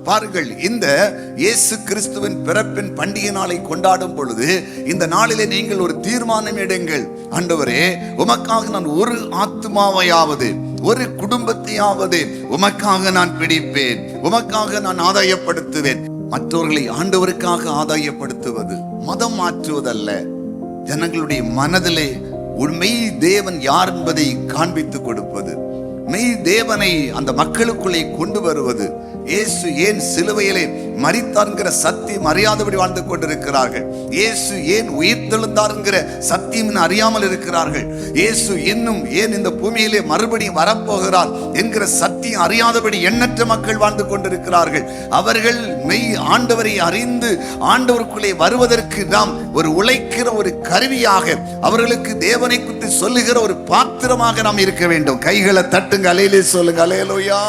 பாருங்கள், இந்த இயேசு கிறிஸ்துவின் பிறப்பின் பண்டிகை நாளை கொண்டாடும் பொழுது இந்த நாளிலே நீங்கள் ஒரு தீர்மானம் எடுங்கள். ஆண்டவரே, உமக்காக நான் ஒரு ஆத்துமாவையாவது, ஒரு குடும்பத்தையாவது உமக்காக நான் பிடிப்பேன், உமக்காக நான் ஆதாயப்படுத்துவேன். மற்றவர்களை ஆண்டவருக்காக ஆதாயப்படுத்துவது மதம் மாற்றுவதல்ல, ஜனங்களுடைய மனதிலே உண்மை தேவன் யார் என்பதை காண்பித்துக் கொடுப்பது, மெய் தேவனை அந்த மக்களுக்குள்ளே கொண்டு வருவது. இயேசு ஏன் சிலுவையிலே மரித்தார்ங்கிற சத்தியம் அறியாதபடி வாழ்ந்து கொண்டிருக்கிறார்கள். இயேசு ஏன் உயிர்த்தெழுந்தார்ங்கிற சத்தியம் அறியாமல் இருக்கிறார்கள். இயேசு இன்னும் ஏன் இந்த பூமியிலே மறுபடியும் வரப்போகிறார் என்கிற சத்தியம் அறியாதபடி எண்ணற்ற மக்கள் வாழ்ந்து கொண்டிருக்கிறார்கள். அவர்கள் மெய் ஆண்டவரை அறிந்து ஆண்டவருக்குள்ளே வருவதற்கு நாம் ஒரு உழைக்கிற ஒரு கருவியாக, அவர்களுக்கு தேவனை குறித்து சொல்லுகிற ஒரு பாத்திரமாக நாம் இருக்க வேண்டும். கைகளை தட்டுங்க, அல்லேலூயா சொல்லுங்க, அல்லேலூயா.